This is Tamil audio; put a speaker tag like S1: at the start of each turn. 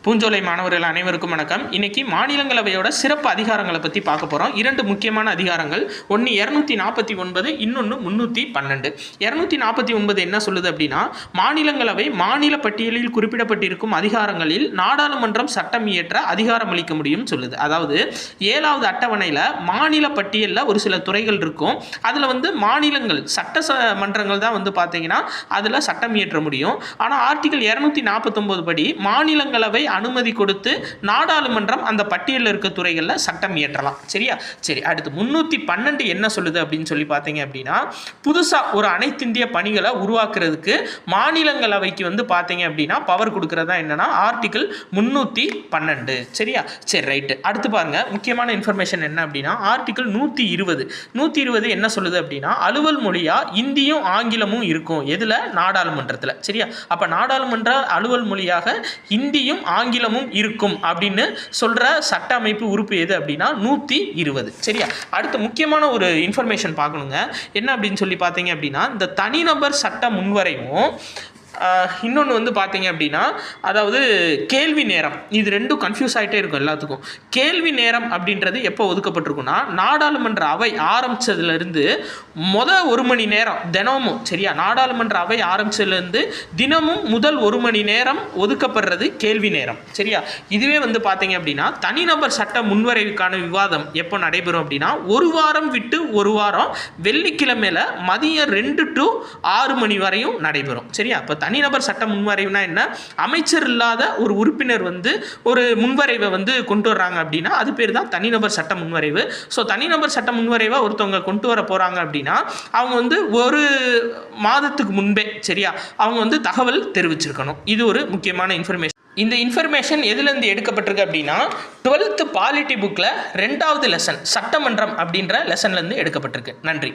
S1: பூஞ்சோலை மாணவர்கள் அனைவருக்கும் வணக்கம். இன்னைக்கு மாநிலங்களவையோட சிறப்பு அதிகாரங்களை பற்றி பார்க்க போகிறோம். இரண்டு முக்கியமான அதிகாரங்கள், ஒன்று 249, இன்னொன்று 312. 249 என்ன சொல்லுது அப்படின்னா, மாநிலங்களவை மாநில பட்டியலில் குறிப்பிடப்பட்டிருக்கும் அதிகாரங்களில் நாடாளுமன்றம் சட்டம் இயற்ற அதிகாரம் அளிக்க முடியும் சொல்லுது. அதாவது 7வது அட்டவணையில் மாநில பட்டியலில் ஒரு சில துறைகள் இருக்கும். அதில் மாநிலங்கள் சட்டமன்றங்கள் தான் பார்த்தீங்கன்னா அதில் சட்டம் இயற்ற முடியும். ஆனால் ஆர்டிகல் 249 படி மாநிலங்களவை அனுமதி கொடுத்து நாடாளுமன்றம் அந்த பட்டியலில் இருக்க துறைகளில் சட்டம் இயற்றலாம். சரியா? சரி, அடுத்து 312 என்ன சொல்லுது அப்படின்னு சொல்லி பார்த்தீங்க அப்படின்னா, புதுசாக ஒரு அனைத்திந்திய பணிகளை உருவாக்குறதுக்கு மாநிலங்களவைக்கு பார்த்தீங்க அப்படின்னா பவர் கொடுக்கறதா என்னன்னா ஆர்டிகல் 312. சரியா? சரி, ரைட்டு. அடுத்து பாருங்க, முக்கியமான இன்ஃபர்மேஷன் என்ன அப்படின்னா, ஆர்டிகல் 120 என்ன சொல்லுது அப்படின்னா, அலுவல் மொழியா இந்தியும் ஆங்கிலமும் இருக்கும். எதுல? நாடாளுமன்றத்தில். சரியா? அப்ப நாடாளுமன்ற அலுவல் மொழியாக இந்தியும் ஆங்கிலமும் இருக்கும் அப்படின்னு சொல்ற சட்ட அமைப்பு உறுப்பு எது அப்படின்னா 120. சரியா? அடுத்து முக்கியமான ஒரு இன்ஃபர்மேஷன் பார்க்கணுங்க. என்ன அப்படின்னு சொல்லி பார்த்தீங்க அப்படின்னா, இந்த தனிநபர் சட்ட முன்வரைவும் இன்னொன்று பார்த்தீங்க அப்படின்னா, அதாவது கேள்வி நேரம், இது ரெண்டும் கன்ஃபியூஸ் ஆகிட்டே இருக்கும் எல்லாத்துக்கும். கேள்வி நேரம் அப்படின்றது எப்போ ஒதுக்கப்பட்டிருக்குன்னா, நாடாளுமன்ற அவை ஆரம்பித்ததுலேருந்து ஒரு மணி நேரம் தினமும். சரியா? நாடாளுமன்ற அவை ஆரம்பித்ததுலேருந்து தினமும் முதல் 1 மணி நேரம் ஒதுக்கப்படுறது கேள்வி நேரம். சரியா? இதுவே பார்த்தீங்க அப்படின்னா, தனிநபர் சட்ட முன்வரைவுக்கான விவாதம் எப்போ நடைபெறும் அப்படின்னா, ஒரு வாரம் விட்டு ஒரு வாரம் வெள்ளிக்கிழமையில மதியம் 2 to 6 மணி வரையும் நடைபெறும். சரியா? அப்போ தனிநபர் சட்ட முன்வரைவுனா என்ன? அமைச்சர் இல்லாத ஒரு உறுப்பினர் ஒரு முன்வரைவை கொண்டு வர்றாங்க அப்படின்னா அது பேர் தான் தனிநபர் சட்ட முன்வரைவு. ஸோ தனிநபர் சட்ட முன்வரைவை ஒருத்தவங்க கொண்டு வர போறாங்க அப்படின்னா அவங்க ஒரு மாதத்துக்கு முன்பே, சரியா, அவங்க தகவல் தெரிவிச்சிருக்கணும். இது ஒரு முக்கியமான இன்ஃபர்மேஷன். இந்த இன்ஃபர்மேஷன் எதுலேருந்து எடுக்கப்பட்டிருக்கு அப்படின்னா 12th பாலிட்டி புக்கில் 2வது லெசன் சட்டமன்றம் அப்படின்ற லெசன்லேருந்து எடுக்கப்பட்டிருக்கு. நன்றி.